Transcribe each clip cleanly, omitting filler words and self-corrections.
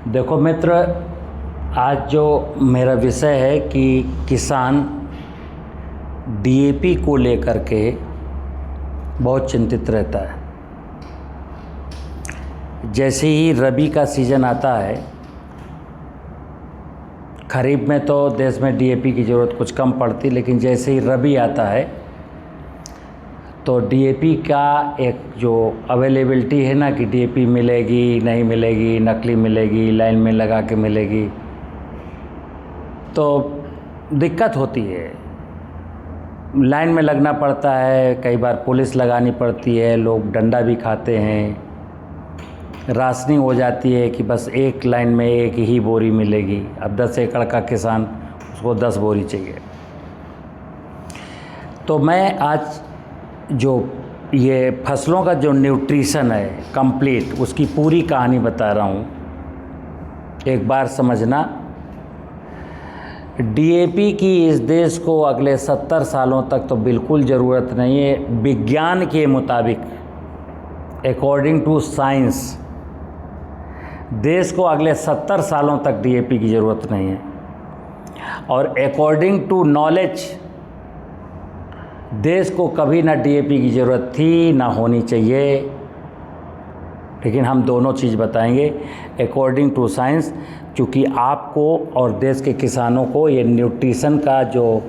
देखो मित्र, आज जो मेरा विषय है कि किसान डीएपी को लेकर के बहुत चिंतित रहता है। जैसे ही रबी का सीज़न आता है, खरीफ में तो देश में डीएपी की ज़रूरत कुछ कम पड़ती, लेकिन जैसे ही रबी आता है तो डीएपी का एक जो अवेलेबिलिटी है ना कि डीएपी मिलेगी नहीं मिलेगी, नकली मिलेगी, लाइन में लगा के मिलेगी, तो दिक्कत होती है। लाइन में लगना पड़ता है, कई बार पुलिस लगानी पड़ती है, लोग डंडा भी खाते हैं, राशनिंग हो जाती है कि बस एक लाइन में एक ही बोरी मिलेगी। अब 10 एकड़ का किसान, उसको 10 बोरी चाहिए। तो मैं आज जो ये फसलों का जो न्यूट्रिशन है कंप्लीट, उसकी पूरी कहानी बता रहा हूँ, एक बार समझना। डीएपी की इस देश को अगले 70 सालों तक तो बिल्कुल ज़रूरत नहीं है। विज्ञान के मुताबिक, अकॉर्डिंग टू साइंस, देश को अगले 70 सालों तक डीएपी की ज़रूरत नहीं है। और अकॉर्डिंग टू नॉलेज, देश को कभी ना डीएपी की ज़रूरत थी ना होनी चाहिए। लेकिन हम दोनों चीज़ बताएंगे अकॉर्डिंग टू साइंस, क्योंकि आपको और देश के किसानों को ये न्यूट्रिशन का जो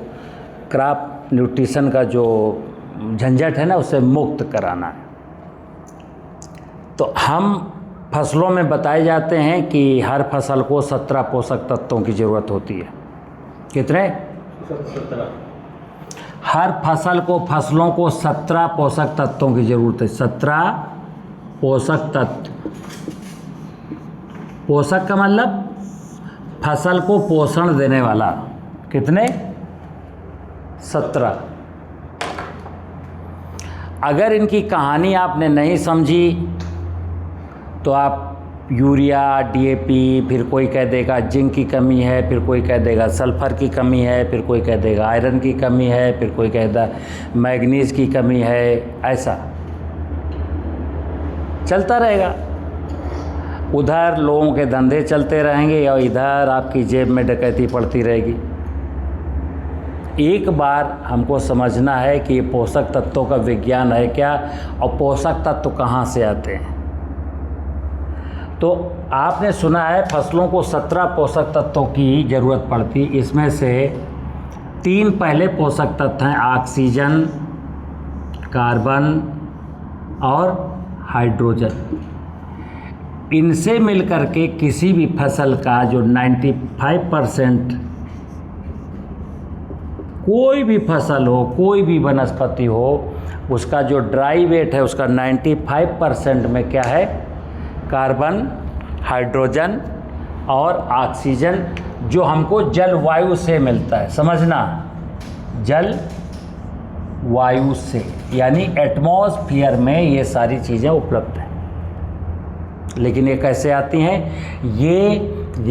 क्रॉप न्यूट्रिशन का जो झंझट है ना, उससे मुक्त कराना है। तो हम फसलों में बताए जाते हैं कि हर फसल को 17 पोषक तत्वों की ज़रूरत होती है। कितने? 17। हर फसलों को 17 पोषक तत्वों की ज़रूरत है। 17 पोषक तत्व। पोषक का मतलब फसल को पोषण देने वाला। कितने? 17। अगर इनकी कहानी आपने नहीं समझी तो आप यूरिया, डीएपी, फिर कोई कह देगा जिंक की कमी है, फिर कोई कह देगा सल्फ़र की कमी है, फिर कोई कह देगा आयरन की कमी है, फिर कोई कहता मैग्नीज की कमी है, ऐसा चलता रहेगा। उधर लोगों के धंधे चलते रहेंगे और इधर आपकी जेब में डकैती पड़ती रहेगी। एक बार हमको समझना है कि ये पोषक तत्वों का विज्ञान है क्या और पोषक तत्व कहाँ से आते हैं। तो आपने सुना है फसलों को 17 पोषक तत्वों की ज़रूरत पड़ती। इसमें से 3 पहले पोषक तत्व हैं, ऑक्सीजन, कार्बन और हाइड्रोजन। इनसे मिलकर के किसी भी फसल का जो 95%, कोई भी फसल हो, कोई भी वनस्पति हो, उसका जो ड्राई वेट है उसका 95% में क्या है? कार्बन, हाइड्रोजन और ऑक्सीजन, जो हमको जल वायु से मिलता है। समझना, जल वायु से, यानी एटमॉस्फेयर में ये सारी चीज़ें उपलब्ध हैं। लेकिन ये कैसे आती हैं? ये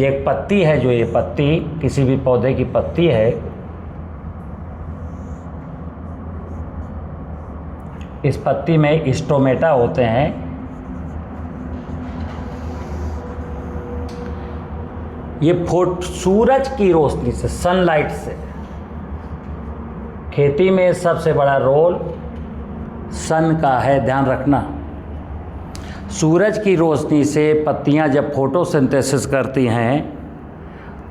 एक पत्ती है, जो ये पत्ती किसी भी पौधे की पत्ती है, इस पत्ती में स्टोमेटा होते हैं। ये सूरज की रोशनी से, सनलाइट से, खेती में सबसे बड़ा रोल सन का है, ध्यान रखना। सूरज की रोशनी से पत्तियां जब फोटोसिंथेसिस करती हैं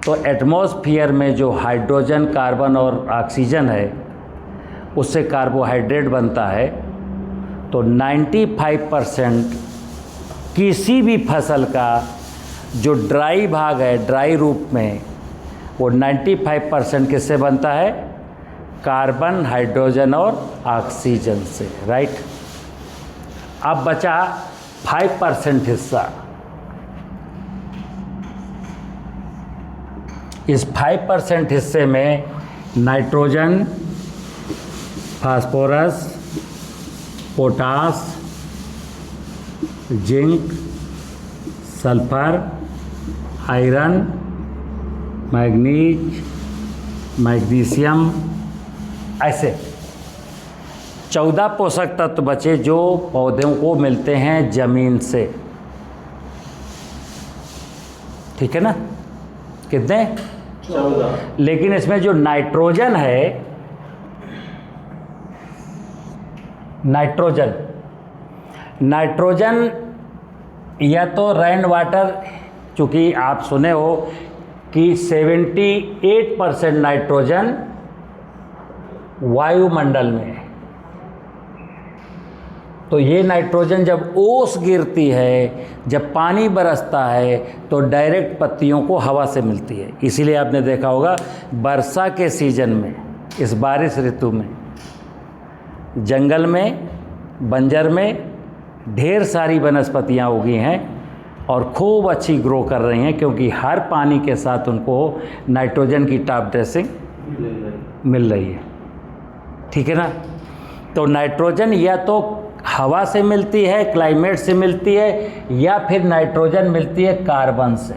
तो एटमॉस्फेयर में जो हाइड्रोजन, कार्बन और ऑक्सीजन है, उससे कार्बोहाइड्रेट बनता है। तो 95% किसी भी फसल का जो ड्राई भाग है, ड्राई रूप में, वो 95% किससे बनता है? कार्बन, हाइड्रोजन और ऑक्सीजन से, राइट। अब बचा 5% हिस्सा। इस 5% हिस्से में nitrogen, phosphorus, potash, zinc, sulphur, iron, manganese, magnesium, ऐसे 14 पोषक तत्व बचे जो पौधों को मिलते हैं ज़मीन से। ठीक है ना, कितने? 14। लेकिन इसमें जो नाइट्रोजन है, नाइट्रोजन या तो रेन वाटर, चूँकि आप सुने हो कि 78% नाइट्रोजन वायुमंडल में है, तो ये नाइट्रोजन जब ओस गिरती है, जब पानी बरसता है, तो डायरेक्ट पत्तियों को हवा से मिलती है। इसीलिए आपने देखा होगा वर्षा के सीजन में, इस बारिश ऋतु में जंगल में, बंजर में ढेर सारी वनस्पतियाँ उगी हैं और खूब अच्छी ग्रो कर रही हैं, क्योंकि हर पानी के साथ उनको नाइट्रोजन की टॉप ड्रेसिंग मिल रही है। ठीक है ना, तो नाइट्रोजन या तो हवा से मिलती है, क्लाइमेट से मिलती है, या फिर नाइट्रोजन मिलती है कार्बन से।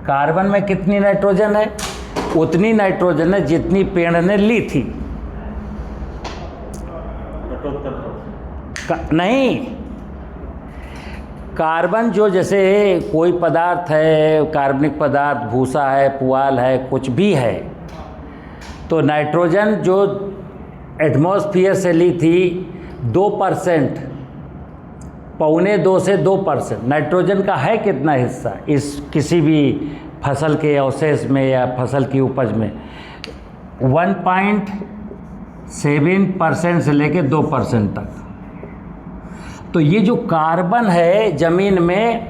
कार्बन में कितनी नाइट्रोजन है? उतनी नाइट्रोजन है जितनी पेड़ ने ली थी। नहीं, कार्बन जो, जैसे कोई पदार्थ है, कार्बनिक पदार्थ, भूसा है, पुआल है, कुछ भी है, तो नाइट्रोजन जो एटमॉस्फेयर से ली थी 2%, 1.25 से 2%। नाइट्रोजन का है कितना हिस्सा इस किसी भी फसल के अवशेष में या फसल की उपज में? 1.7% से लेके 2% तक। तो ये जो कार्बन है ज़मीन में,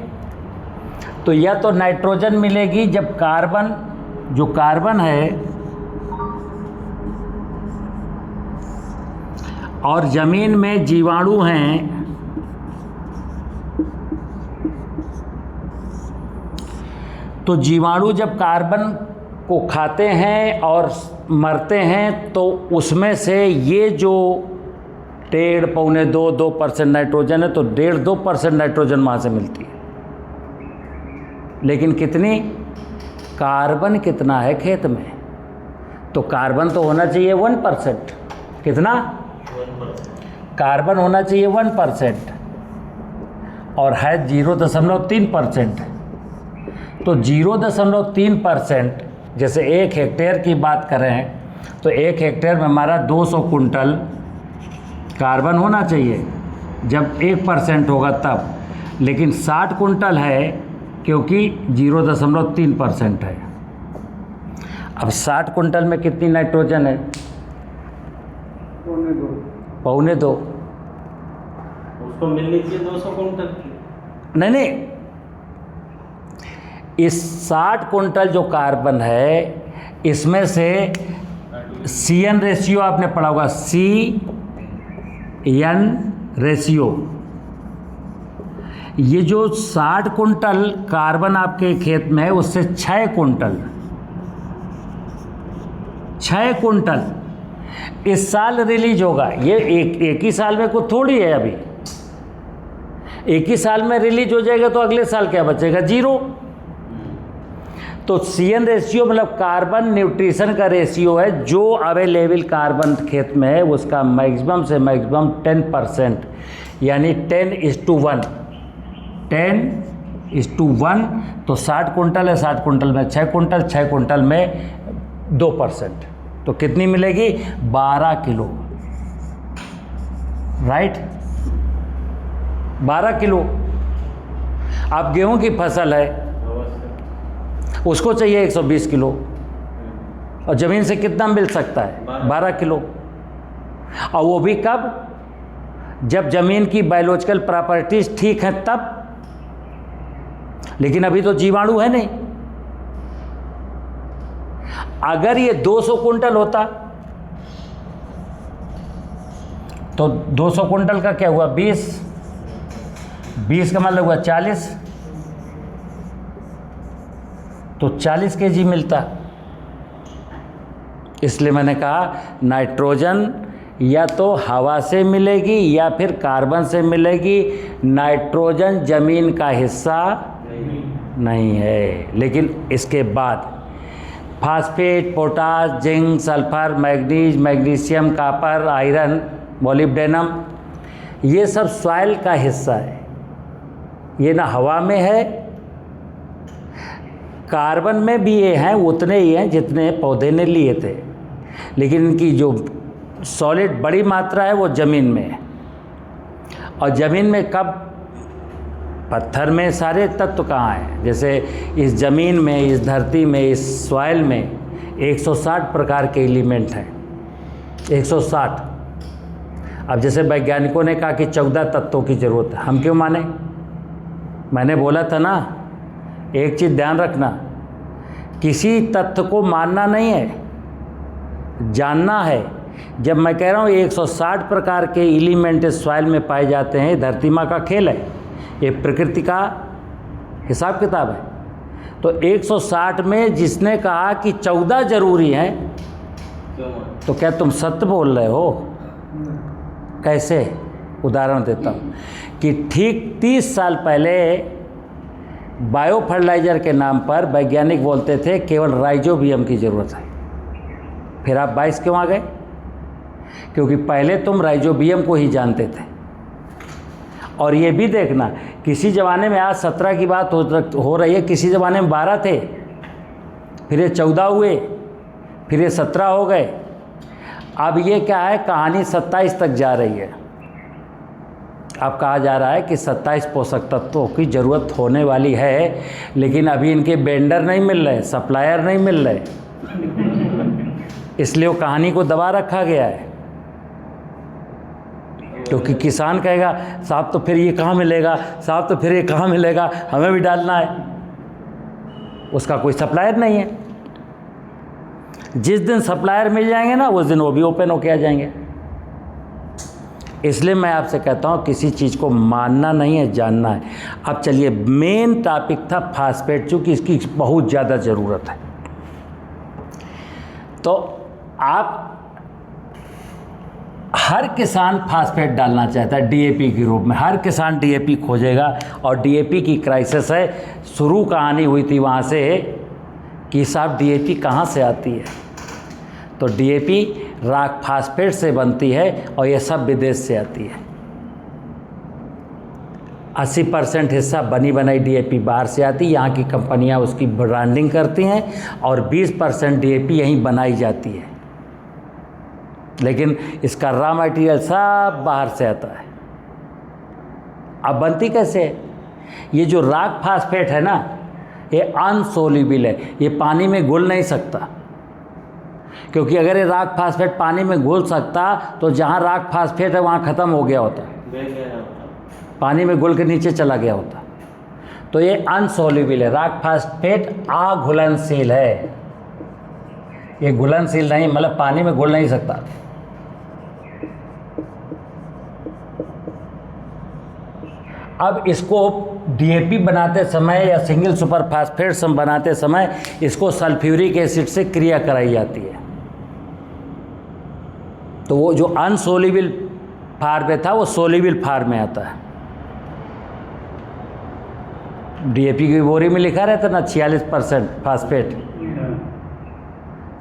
तो या तो नाइट्रोजन मिलेगी जब कार्बन है और ज़मीन में जीवाणु हैं, तो जीवाणु जब कार्बन को खाते हैं और मरते हैं, तो उसमें से ये जो 1.5-2% नाइट्रोजन है, तो 1.5-2% नाइट्रोजन वहाँ से मिलती है। लेकिन कितनी? कार्बन कितना है खेत में? तो कार्बन तो होना चाहिए 1%। कितना? 1%। कार्बन होना चाहिए 1% और है 0.3%। तो 0.3%, जैसे 1 हेक्टेयर की बात करें तो 1 हेक्टेयर में हमारा 200 कुंटल कार्बन होना चाहिए जब 1% होगा तब, लेकिन 60 कुंटल है क्योंकि 0.3% है। अब 60 कुंटल में कितनी नाइट्रोजन है? 1.25। उसको मिलनी चाहिए 200 कुंटल की। नहीं, इस 60 कुंटल जो कार्बन है, इसमें से CN रेशियो आपने पढ़ा होगा, CN रेशियो। ये जो 60 कुंटल कार्बन आपके खेत में है, उससे 6 कुंटल इस साल रिलीज होगा। ये एक ही साल में कुछ थोड़ी है, अभी एक ही साल में रिलीज हो जाएगा, तो अगले साल क्या बचेगा? 0। तो CN रेशियो मतलब कार्बन न्यूट्रिशन का रेशियो है, जो अवेलेबल कार्बन खेत में है उसका मैक्सिमम से मैक्सिमम 10%, यानी 10:1। 10:1। तो 60 कुंटल है, 60 कुंटल में 6 कुंटल, 6 कुंटल में 2%, तो कितनी मिलेगी? 12 किलो। Right, 12 kilo. अब गेहूं की फसल है, उसको चाहिए 120 किलो, और ज़मीन से कितना मिल सकता है? 12 किलो। और वो भी कब? जब ज़मीन की बायोलॉजिकल प्रॉपर्टीज ठीक है तब। लेकिन अभी तो जीवाणु है नहीं। अगर ये 200 कुंटल होता तो 200 कुंटल का क्या हुआ? 20 का मतलब हुआ 40, तो 40 kg मिलता। इसलिए मैंने कहा नाइट्रोजन या तो हवा से मिलेगी या फिर कार्बन से मिलेगी। नाइट्रोजन जमीन का हिस्सा नहीं है। लेकिन इसके बाद phosphate, potash, zinc, sulphur, manganese, magnesium, copper, iron, molybdenum, ये सब सॉइल का हिस्सा है। ये ना हवा में है, कार्बन में भी ये हैं उतने ही हैं जितने पौधे ने लिए थे, लेकिन इनकी जो सॉलिड बड़ी मात्रा है वो ज़मीन में है। और ज़मीन में कब? पत्थर में सारे तत्व कहाँ हैं? जैसे इस ज़मीन में, इस धरती में, इस सॉइल में 160 प्रकार के एलिमेंट हैं, 160। अब जैसे वैज्ञानिकों ने कहा कि 14 तत्वों की ज़रूरत है, हम क्यों माने? मैंने बोला था ना, एक चीज़ ध्यान रखना, किसी तत्व को मानना नहीं है, जानना है। जब मैं कह रहा हूँ 160 प्रकार के एलिमेंट इस सॉइल में पाए जाते हैं, धरती माँ का खेल है, ये प्रकृति का हिसाब किताब है। तो 160 में जिसने कहा कि 14 जरूरी हैं, तो क्या तुम सत्य बोल रहे हो? कैसे? उदाहरण देता हूँ कि ठीक 30 साल पहले बायो फर्टिलाइज़र के नाम पर वैज्ञानिक बोलते थे केवल राइजोबियम की ज़रूरत है। फिर आप 22 क्यों आ गए? क्योंकि पहले तुम राइजोबियम को ही जानते थे। और ये भी देखना, किसी ज़माने में, आज 17 की बात हो रही है, किसी ज़माने में 12 थे, फिर ये 14 हुए, फिर ये 17 हो गए। अब ये क्या है, कहानी 27 तक जा रही है। अब कहा जा रहा है कि 27 पोषक तत्वों की ज़रूरत होने वाली है, लेकिन अभी इनके वेंडर नहीं मिल रहे, सप्लायर नहीं मिल रहे, इसलिए वो कहानी को दबा रखा गया है। क्योंकि किसान कहेगा साहब तो फिर ये कहाँ मिलेगा, साहब तो फिर ये कहाँ मिलेगा, हमें भी डालना है। उसका कोई सप्लायर नहीं है। जिस दिन सप्लायर मिल जाएंगे ना, उस दिन वो भी ओपन होके आ जाएंगे। इसलिए मैं आपसे कहता हूँ किसी चीज़ को मानना नहीं है, जानना है। अब चलिए, मेन टॉपिक था फास्फेट, चूँकि इसकी बहुत ज़्यादा ज़रूरत है। तो आप, हर किसान फास्फेट डालना चाहता है डीएपी के रूप में, हर किसान डीएपी खोजेगा, और डीएपी की क्राइसिस है। शुरू कहानी हुई थी वहाँ से कि साहब डीएपी कहाँ से आती है, तो डीएपी रॉक फास्फेट से बनती है, और ये सब विदेश से आती है। 80% हिस्सा बनी बनाई डीएपी बाहर से आती है, यहाँ की कंपनियाँ उसकी ब्रांडिंग करती हैं, और 20% डीएपी यहीं बनाई जाती है, लेकिन इसका रॉ मटेरियल सब बाहर से आता है। अब बनती कैसे है? ये जो रॉक फास्फेट है ना, ये अनसोल्यूबल है, ये पानी में घुल नहीं सकता। क्योंकि अगर ये रॉक फास्फेट पानी में घुल सकता तो जहाँ रॉक फास्फेट है वहाँ ख़त्म हो गया होता, पानी में घुल के नीचे चला गया होता। तो ये अनसोल्यूबल है, रॉक फास्फेट अघुलनशील है, ये घुलनशील नहीं, मतलब पानी में घुल नहीं सकता। अब इसको डीएपी बनाते समय या सिंगल सुपर फास्फेट बनाते समय इसको सल्फ्यूरिक एसिड से क्रिया कराई जाती है। तो वो जो अनसोल्यूबल फार्म में था वो सोल्यूबल फार्म में आता है। डीएपी की बोरी में लिखा रहता ना 46% फास्फेट,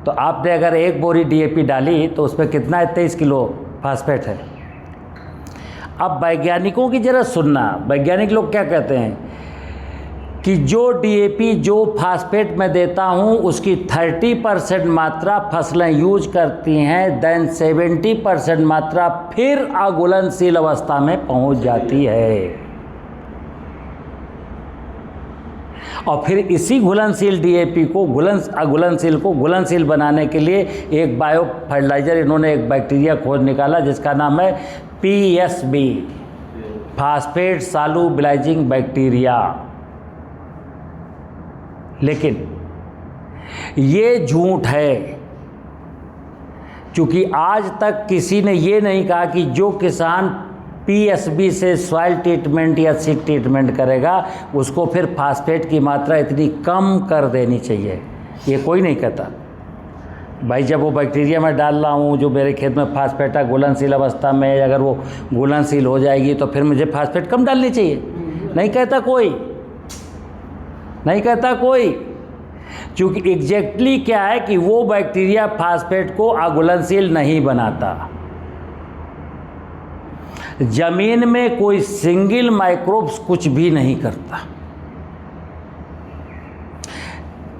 तो आपने अगर एक बोरी डीएपी डाली तो उसमें कितना है, 23 किलो फास्फेट है। अब वैज्ञानिकों की जरा सुनना, वैज्ञानिक लोग क्या कहते हैं कि जो डीएपी, जो फास्फेट मैं देता हूँ उसकी 30% मात्रा फसलें यूज करती हैं, देन 70% मात्रा फिर अघुलनशील अवस्था में पहुँच जाती है। और फिर इसी घुलनशील डीएपी को अघुलनशील को घुलनशील बनाने के लिए एक बायो फर्टिलाइज़र, इन्होंने एक बैक्टीरिया खोज निकाला जिसका नाम है PSB, फास्फेट सॉल्युबलाइजिंग बैक्टीरिया। लेकिन ये झूठ है, क्योंकि आज तक किसी ने ये नहीं कहा कि जो किसान PSB से सॉइल ट्रीटमेंट या सीड ट्रीटमेंट करेगा उसको फिर फास्फेट की मात्रा इतनी कम कर देनी चाहिए, ये कोई नहीं कहता। भाई जब वो बैक्टीरिया मैं डाल रहा हूँ जो मेरे खेत में फास्फेट है घुलनशील अवस्था में, अगर वो घुलनशील हो जाएगी तो फिर मुझे फास्फेट कम डालनी चाहिए, नहीं कहता कोई, नहीं कहता कोई। क्योंकि एग्जैक्टली क्या है कि वो बैक्टीरिया फास्फेट को अघुलनशील नहीं बनाता। जमीन में कोई सिंगल माइक्रोब्स कुछ भी नहीं करता।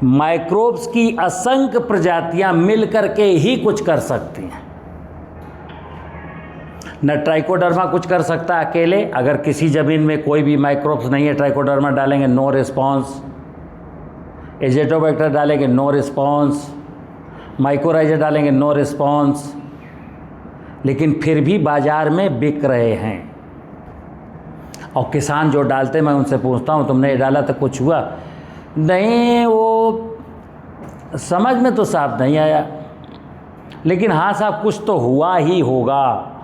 माइक्रोब्स की असंख्य प्रजातियां मिलकर के ही कुछ कर सकती हैं। न ट्राइकोडर्मा कुछ कर सकता है अकेले। अगर किसी ज़मीन में कोई भी माइक्रोब्स नहीं है, ट्राइकोडर्मा डालेंगे नो रिस्पॉन्स, एजेटोबैक्टर डालेंगे नो रिस्पॉन्स, माइकोराइजा डालेंगे नो रिस्पॉन्स, लेकिन फिर भी बाज़ार में बिक रहे हैं। और किसान जो डालते, मैं उनसे पूछता हूँ तुमने ये डाला तो कुछ हुआ? नहीं, वो समझ में तो साफ नहीं आया, लेकिन हाँ साहब कुछ तो हुआ ही होगा।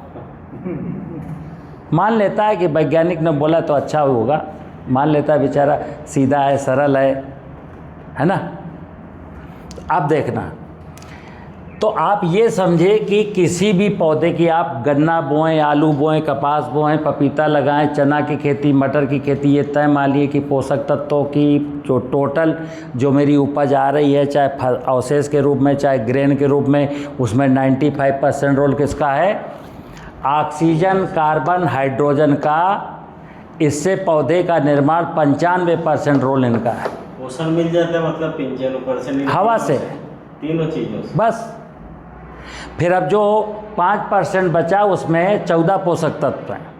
मान लेता है कि वैज्ञानिक ने बोला तो अच्छा होगा, मान लेता है, बेचारा सीधा है, सरल है ना। अब देखना, तो आप ये समझे कि किसी भी पौधे की, आप गन्ना बोएं, आलू बोएं, कपास बोएं, पपीता लगाएं, चना की खेती, मटर की खेती, ये तय मान लिए कि पोषक तत्वों की जो टोटल जो मेरी उपज आ रही है, चाहे अवशेष के रूप में चाहे ग्रेन के रूप में, उसमें 95% रोल किसका है? ऑक्सीजन, कार्बन, हाइड्रोजन का। इससे पौधे का निर्माण 95% रोल इनका है। पोषण मिल जाता है, मतलब 95% हवा से, तीनों चीज़ों से बस। फिर अब जो 5% बचा उसमें 14 पोषक तत्व हैं।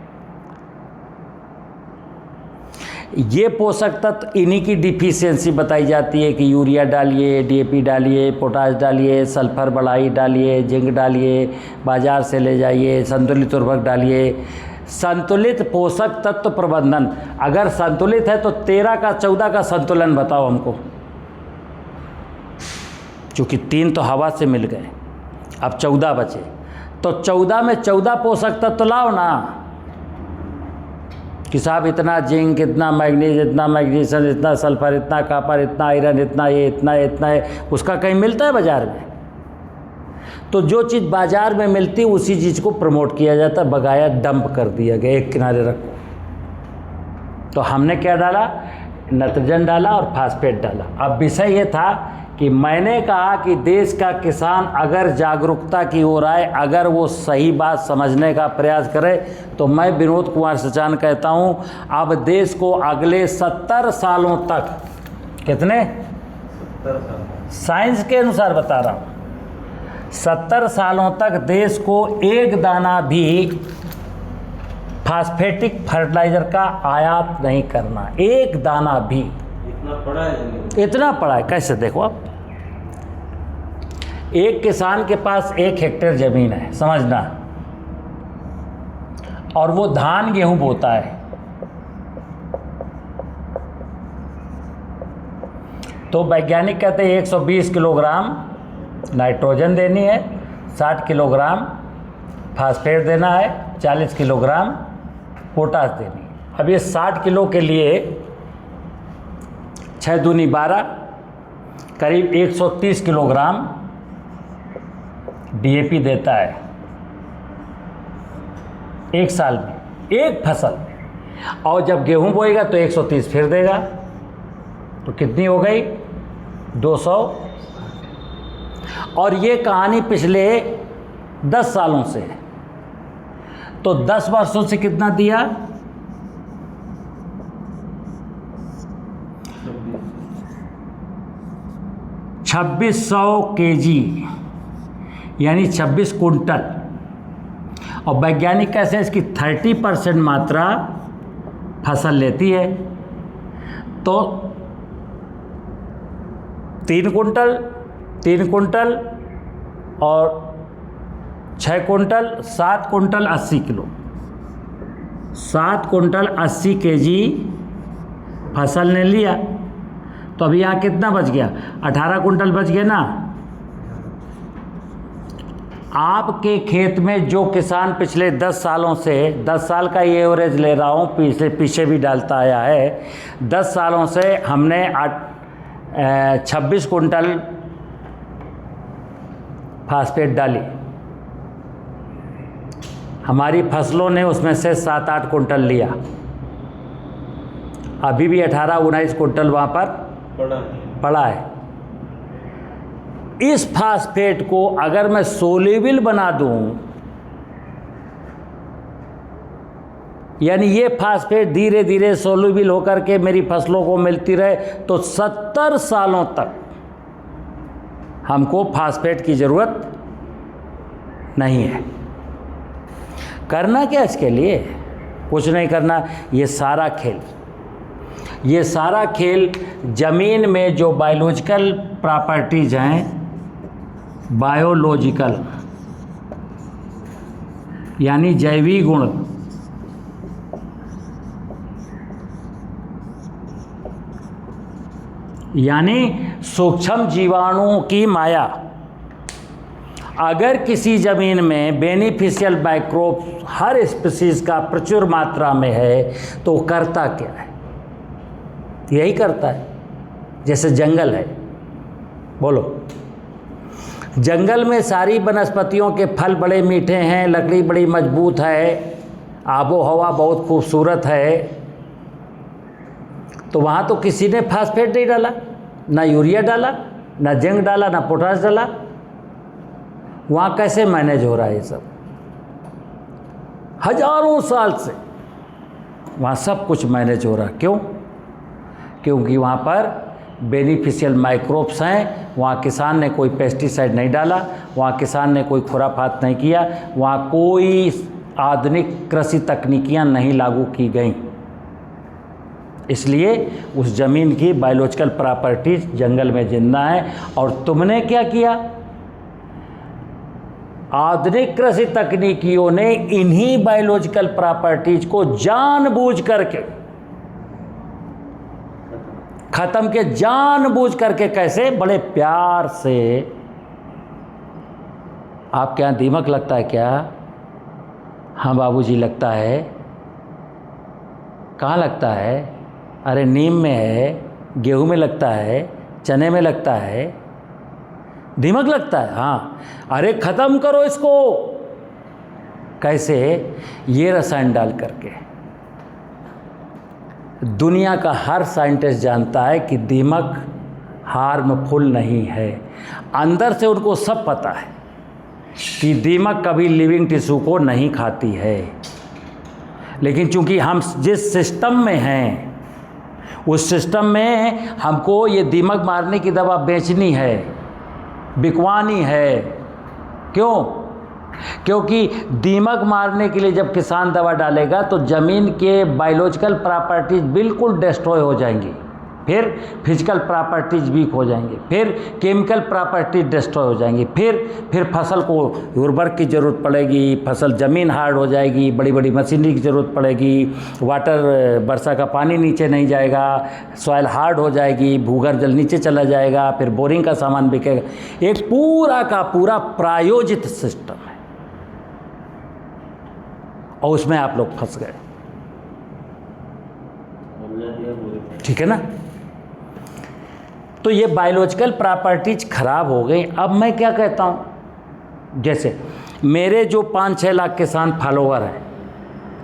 ये पोषक तत्व इन्हीं की डिफिशियंसी बताई जाती है कि यूरिया डालिए, डीएपी डालिए, पोटाश डालिए, सल्फर बढ़ाई डालिए, जिंक डालिए, बाजार से ले जाइए, संतुलित उर्वरक डालिए। संतुलित पोषक तत्व प्रबंधन, अगर संतुलित है तो 13 का 14 का संतुलन बताओ हमको, क्योंकि 3 तो हवा से मिल गए, अब 14 बचे, तो 14 में 14 पोषक तत्व लाओ ना कि साहब इतना जिंक, इतना मैग्नीज, इतना मैग्नीशियम, इतना सल्फर, इतना कॉपर, इतना आयरन, इतना ये, इतना है, उसका कहीं मिलता है बाज़ार में? तो जो चीज़ बाज़ार में मिलती है उसी चीज़ को प्रमोट किया जाता है, बगाया डंप कर दिया गया, एक किनारे रखो। तो हमने क्या डाला? नाइट्रोजन डाला और फास्फेट डाला। अब विषय ये था कि मैंने कहा कि देश का किसान अगर जागरूकता की ओर आए, अगर वो सही बात समझने का प्रयास करे, तो मैं विनोद कुमार सचान कहता हूँ अब देश को अगले 70 सालों तक, कितने? 70 साल, साइंस के अनुसार बता रहा हूँ, 70 सालों तक देश को एक दाना भी फास्फेटिक फर्टिलाइज़र का आयात नहीं करना, एक दाना भी। इतना पड़ा है, इतना पड़ा है। कैसे? देखो आप, एक किसान के पास 1 हेक्टेयर ज़मीन है, समझना, और वो धान गेहूं बोता है। तो वैज्ञानिक कहते हैं 120 किलोग्राम नाइट्रोजन देनी है, 60 किलोग्राम फास्फेट देना है, 40 किलोग्राम पोटाश देनी है। अब ये 60 किलो के लिए 6 दूनी 12, करीब 130 किलोग्राम डीएपी देता है एक साल में, एक फसल। और जब गेहूं बोएगा तो 130 फिर देगा, तो कितनी हो गई? 200। और ये कहानी पिछले 10 सालों से है, तो 10 वर्षों से कितना दिया? 2600 केजी, यानी 26 कुंटल। और वैज्ञानिक कैसे इसकी 30% मात्रा फसल लेती है, तो 3 कुंटल और 6 quintal, 7 quintal 80 kilo, 7 quintal 80 KG फसल ने लिया। तो अभी यहाँ कितना बच गया? 18 कुंटल बच गया ना। आपके खेत में जो किसान पिछले 10 सालों से, 10 साल का ये एवरेज ले रहा हूँ, पीछे भी डालता आया है, 10 सालों से हमने 26 कुंटल फास्फेट डाली, हमारी फसलों ने उसमें से 7-8 कुंटल लिया, अभी भी 18-19 कुंटल वहाँ पर पड़ा है। इस फास्फेट को अगर मैं सोल्यूबल बना दूं यानी ये फास्फेट धीरे धीरे सोल्यूबल होकर के मेरी फसलों को मिलती रहे तो 70 सालों तक हमको फास्फेट की ज़रूरत नहीं है। करना क्या इसके लिए? कुछ नहीं करना। ये सारा खेल ज़मीन में जो बायोलॉजिकल प्रॉपर्टीज हैं, बायोलॉजिकल यानी जैविक गुण, यानी सूक्ष्म जीवाणुओं की माया, अगर किसी ज़मीन में बेनिफिशियल माइक्रोब हर स्पीसीज का प्रचुर मात्रा में है तो करता क्या है? यही करता है। जैसे जंगल है, बोलो, जंगल में सारी वनस्पतियों के फल बड़े मीठे हैं, लकड़ी बड़ी मजबूत है, आबो हवा बहुत खूबसूरत है, तो वहाँ तो किसी ने फास्फेट नहीं डाला, ना यूरिया डाला, ना जिंक डाला, ना पोटाश डाला। वहाँ कैसे मैनेज हो रहा है ये सब? हजारों साल से वहाँ सब कुछ मैनेज हो रहा है। क्यों? क्योंकि वहाँ पर बेनिफिशियल माइक्रोब्स हैं, वहाँ किसान ने कोई पेस्टिसाइड नहीं डाला, वहाँ किसान ने कोई खुराफात नहीं किया, वहाँ कोई आधुनिक कृषि तकनीकियाँ नहीं लागू की गईं। इसलिए उस ज़मीन की बायोलॉजिकल प्रॉपर्टीज जंगल में जिंदा है। और तुमने क्या किया? आधुनिक कृषि तकनीकियों ने इन्हीं बायोलॉजिकल प्रॉपर्टीज को जानबूझ करके खत्म के, जानबूझ करके। कैसे? बड़े प्यार से। आपके यहाँ दीमक लगता है क्या? हाँ बाबूजी लगता है। कहाँ लगता है? अरे नीम में है, गेहूं में लगता है, चने में लगता है, दीमक लगता है। हाँ, अरे ख़त्म करो इसको। कैसे? ये रसायन डाल करके। दुनिया का हर साइंटिस्ट जानता है कि दीमक हार्मफुल नहीं है। अंदर से उनको सब पता है कि दीमक कभी लिविंग टिश्यू को नहीं खाती है, लेकिन चूंकि हम जिस सिस्टम में हैं उस सिस्टम में हमको ये दीमक मारने की दवा बेचनी है, बिकवानी है। क्यों? क्योंकि दीमक मारने के लिए जब किसान दवा डालेगा तो ज़मीन के बायोलॉजिकल प्रॉपर्टीज बिल्कुल डिस्ट्रॉय हो जाएंगी, फिर फिजिकल प्रॉपर्टीज वीक हो जाएंगी, फिर केमिकल प्रॉपर्टीज डिस्ट्रॉय हो जाएंगी, फिर फसल को उर्वरक की ज़रूरत पड़ेगी, फसल ज़मीन हार्ड हो जाएगी, बड़ी बड़ी मशीनरी की ज़रूरत पड़ेगी, वाटर वर्षा का पानी नीचे नहीं जाएगा, सॉइल हार्ड हो जाएगी, भूगर्भ जल नीचे चला जाएगा, फिर बोरिंग का सामान बिकेगा। एक पूरा का पूरा प्रायोजित सिस्टम है और उसमें आप लोग फंस गए। ठीक है ना? तो ये बायोलॉजिकल प्रॉपर्टीज खराब हो गई। अब मैं क्या कहता हूँ, जैसे मेरे जो 5-6 लाख किसान फॉलोवर हैं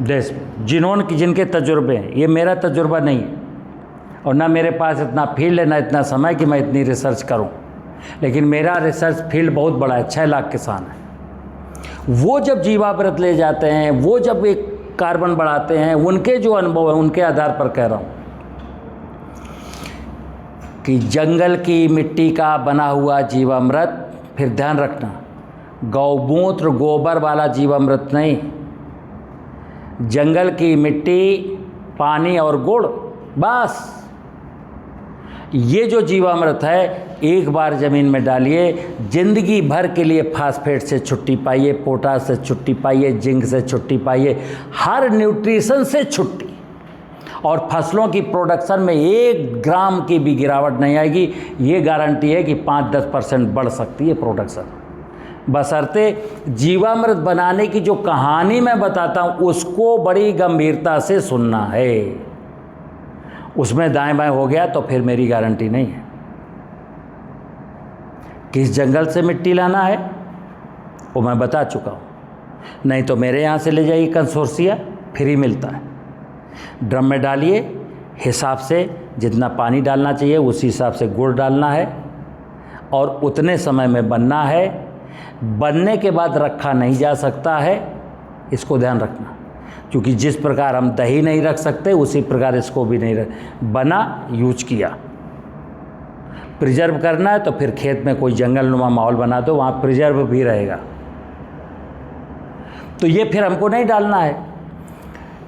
देश में, जिनके तजुर्बे हैं, ये मेरा तजुर्बा नहीं है और ना मेरे पास इतना फील्ड है, ना इतना समय कि मैं इतनी रिसर्च करूँ, लेकिन मेरा रिसर्च फील्ड बहुत बड़ा है। 6 लाख किसान हैं। वो जब जीवामृत ले जाते हैं, वो जब एक कार्बन बढ़ाते हैं, उनके जो अनुभव है उनके आधार पर कह रहा हूँ कि जंगल की मिट्टी का बना हुआ जीवामृत, फिर ध्यान रखना, गौमूत्र गोबर वाला जीवामृत नहीं, जंगल की मिट्टी, पानी और गुड़, बस ये जो जीवामृत है एक बार ज़मीन में डालिए, ज़िंदगी भर के लिए फास्फेट से छुट्टी पाइए, पोटाश से छुट्टी पाइए, जिंक से छुट्टी पाइए, हर न्यूट्रिशन से छुट्टी, और फसलों की प्रोडक्शन में 1 ग्राम की भी गिरावट नहीं आएगी। ये गारंटी है कि 5-10% बढ़ सकती है प्रोडक्शन, बशर्ते जीवामृत बनाने की जो कहानी मैं बताता हूँ उसको बड़ी गंभीरता से सुनना है। उसमें दाएं बाएं हो गया तो फिर मेरी गारंटी नहीं है। किस जंगल से मिट्टी लाना है वो मैं बता चुका हूँ, नहीं तो मेरे यहाँ से ले जाइए, कंसोर्सिया फ्री मिलता है। ड्रम में डालिए, हिसाब से जितना पानी डालना चाहिए उसी हिसाब से गुड़ डालना है और उतने समय में बनना है। बनने के बाद रखा नहीं जा सकता है, इसको ध्यान रखना। क्योंकि जिस प्रकार हम दही नहीं रख सकते उसी प्रकार इसको भी नहीं बना यूज किया। प्रिजर्व करना है तो फिर खेत में कोई जंगलनुमा माहौल बना दो, वहाँ प्रिजर्व भी रहेगा। तो ये फिर हमको नहीं डालना है।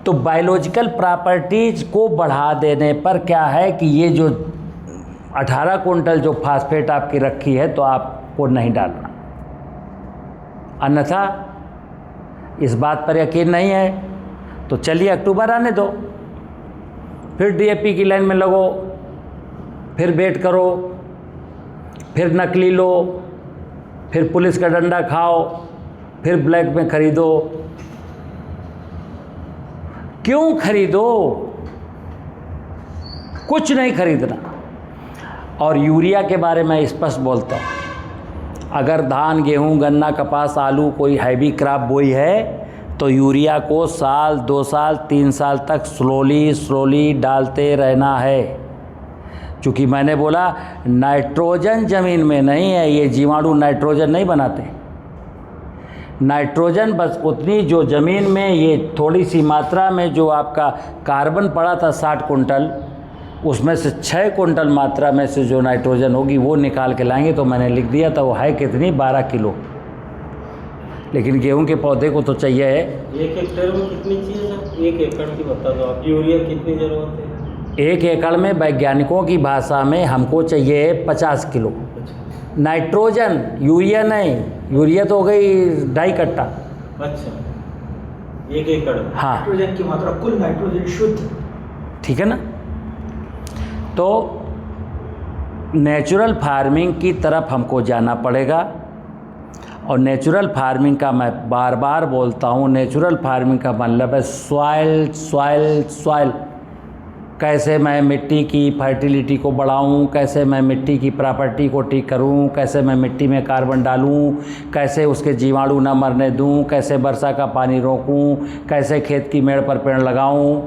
तो बायोलॉजिकल प्रॉपर्टीज को बढ़ा देने पर क्या है कि ये जो 18 कुंटल जो फास्फेट आपकी रखी है तो आपको नहीं डालना, अन्यथा इस बात पर यकीन नहीं है तो चलिए अक्टूबर आने दो, फिर डीएपी की लाइन में लगो, फिर वेट करो, फिर नकली लो, फिर पुलिस का डंडा खाओ, फिर ब्लैक में खरीदो। क्यों खरीदो? कुछ नहीं खरीदना। और यूरिया के बारे में स्पष्ट बोलता हूँ, अगर धान, गेहूँ, गन्ना, कपास, आलू कोई हैवी क्रॉप बोई है तो यूरिया को साल, 2 साल, 3 साल तक स्लोली डालते रहना है। क्योंकि मैंने बोला नाइट्रोजन ज़मीन में नहीं है, ये जीवाणु नाइट्रोजन नहीं बनाते। नाइट्रोजन बस उतनी जो ज़मीन में ये थोड़ी सी मात्रा में जो आपका कार्बन पड़ा था 60 कुंटल, उसमें से 6 कुंटल मात्रा में से जो नाइट्रोजन होगी वो निकाल के लाएंगे। तो मैंने लिख दिया था वो है कितनी, 12 किलो। लेकिन गेहूं के पौधे को तो चाहिए है 1 हेक्टेयर में कितनी चाहिए सर? 1 एकड़ की बता दो आप, यूरिया कितनी ज़रूरत है? 1 एकड़ में वैज्ञानिकों की भाषा में हमको चाहिए 50 किलो नाइट्रोजन, यूरिया नहीं। यूरिया तो हो गई 2.5 कट्टा। अच्छा, 1 एकड़। हाँ, नाइट्रोजन की मात्रा, कुल नाइट्रोजन शुद्ध, ठीक है ना। तो नेचुरल फार्मिंग की तरफ हमको जाना पड़ेगा। और नेचुरल फार्मिंग का मैं बार बार बोलता हूँ, नेचुरल फार्मिंग का मतलब है सॉइल। कैसे मैं मिट्टी की फर्टिलिटी को बढ़ाऊं, कैसे मैं मिट्टी की प्रॉपर्टी को ठीक करूं, कैसे मैं मिट्टी में कार्बन डालूं, कैसे उसके जीवाणु न मरने दूं, कैसे वर्षा का पानी रोकूं, कैसे खेत की मेड़ पर पेड़ लगाऊं।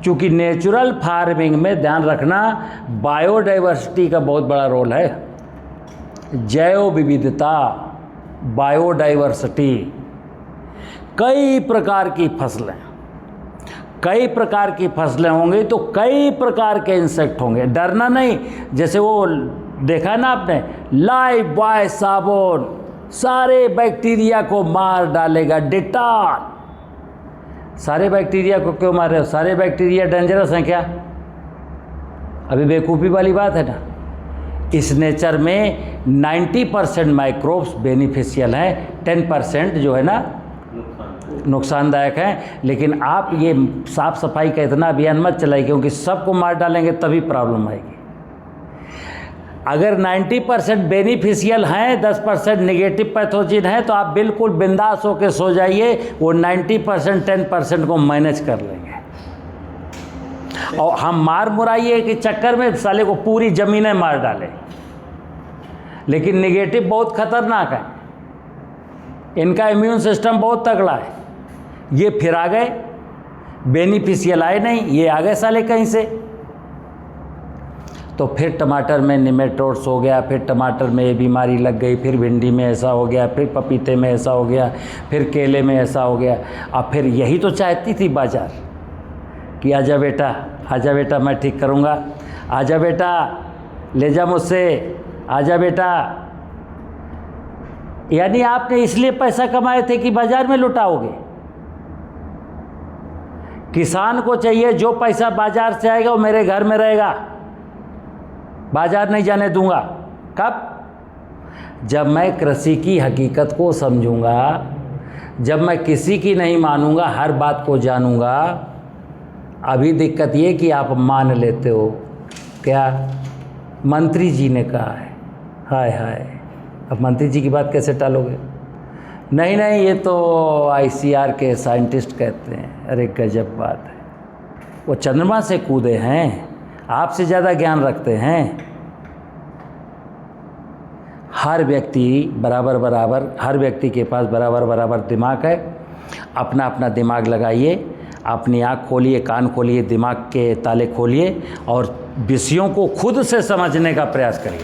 क्योंकि नेचुरल फार्मिंग में ध्यान रखना बायोडाइवर्सिटी का बहुत बड़ा रोल है। जैव विविधता, बायोडाइवर्सिटी, कई प्रकार की फसलें होंगी तो कई प्रकार के इंसेक्ट होंगे। डरना नहीं, जैसे वो देखा ना आपने, लाइफ बॉय साबुन सारे बैक्टीरिया को मार डालेगा, डिटॉल। सारे बैक्टीरिया को क्यों मार रहे हो? सारे बैक्टीरिया डेंजरस हैं क्या? अभी बेवकूफ़ी वाली बात है ना। इस नेचर में 90% माइक्रोब्स बेनिफिशियल हैं, 10% जो है ना नुकसानदायक हैं। लेकिन आप ये साफ़ सफाई का इतना अभियान मत चलाइए, क्योंकि सबको मार डालेंगे तभी प्रॉब्लम आएगी। अगर 90% बेनिफिशियल हैं, 10% नेगेटिव पैथोजिन है, तो आप बिल्कुल बिंदास होकर सो जाइए, वो 90% 10% को मैनेज कर लेंगे। और हम मार मुराइए के चक्कर में साले को पूरी ज़मीनें मार डालें। लेकिन नेगेटिव बहुत खतरनाक है, इनका इम्यून सिस्टम बहुत तगड़ा है। ये फिर आ गए, बेनिफिशियल आए नहीं, ये आ गए साले कहीं से। तो फिर टमाटर में निमेटोड्स हो गया, फिर टमाटर में ये बीमारी लग गई, फिर भिंडी में ऐसा हो गया, फिर पपीते में ऐसा हो गया, फिर केले में ऐसा हो गया। अब फिर यही तो चाहती थी बाजार कि आजा बेटा मैं ठीक करूँगा, आजा बेटा ले जा मुझसे, आजा बेटा। यानी आपने इसलिए पैसा कमाए थे कि बाजार में लुटाओगे। किसान को चाहिए जो पैसा बाजार से आएगा वो मेरे घर में रहेगा, बाजार नहीं जाने दूंगा। कब? जब मैं कृषि की हकीकत को समझूंगा, जब मैं किसी की नहीं मानूंगा, हर बात को जानूंगा। अभी दिक्कत ये कि आप मान लेते हो। क्या मंत्री जी ने कहा है, हाय हाय, अब मंत्री जी की बात कैसे टालोगे? नहीं ये तो ICR के साइंटिस्ट कहते हैं। अरे गजब बात है, वो चंद्रमा से कूदे हैं, आपसे ज़्यादा ज्ञान रखते हैं। हर व्यक्ति हर व्यक्ति के पास बराबर दिमाग है। अपना दिमाग लगाइए, अपनी आँख खोलिए, कान खोलिए, दिमाग के ताले खोलिए और विषयों को खुद से समझने का प्रयास करिए।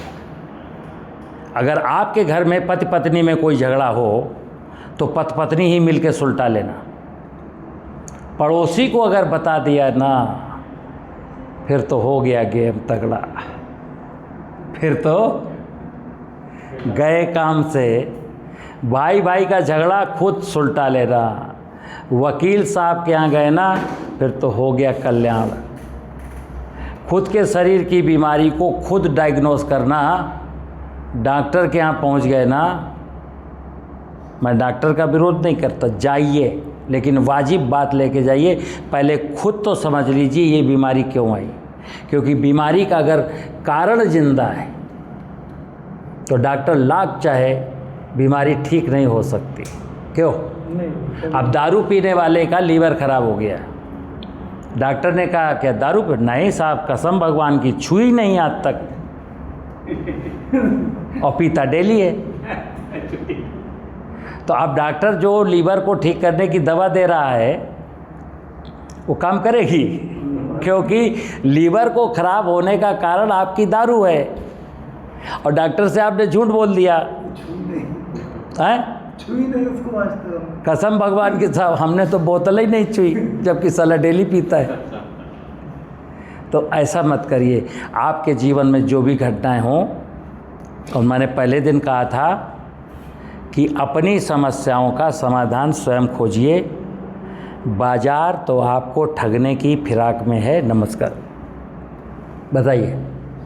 अगर आपके घर में पति पत्नी में कोई झगड़ा हो तो पति पत्नी ही मिलकर सुलटा लेना। पड़ोसी को अगर बता दिया ना, फिर तो हो गया गेम तगड़ा, फिर तो गए काम से। भाई भाई का झगड़ा खुद सुलटा लेना, वकील साहब के यहाँ गए ना, फिर तो हो गया कल्याण। खुद के शरीर की बीमारी को खुद डायग्नोस करना, डॉक्टर के यहाँ पहुँच गए ना। मैं डॉक्टर का विरोध नहीं करता, जाइए, लेकिन वाजिब बात लेके जाइए। पहले खुद तो समझ लीजिए ये बीमारी क्यों आई, क्योंकि बीमारी का अगर कारण जिंदा है तो डॉक्टर लाख चाहे बीमारी ठीक नहीं हो सकती। क्यों? नहीं, अब दारू पीने वाले का लीवर खराब हो गया, डॉक्टर ने कहा क्या दारू पी? नहीं साहब, कसम भगवान की, छुई नहीं आज तक, और पीता डेली है। तो अब डॉक्टर जो लीवर को ठीक करने की दवा दे रहा है वो काम करेगी? क्योंकि लीवर को खराब होने का कारण आपकी दारू है, और डॉक्टर से आपने झूठ बोल दिया है। छुई नहीं उसको वास्ते हम। कसम भगवान की साहब, हमने तो बोतल ही नहीं छुई, जबकि साला डेली पीता है। तो ऐसा मत करिए। आपके जीवन में जो भी घटनाएं हों, और मैंने पहले दिन कहा था कि अपनी समस्याओं का समाधान स्वयं खोजिए। बाजार तो आपको ठगने की फिराक में है। नमस्कार। बताइए।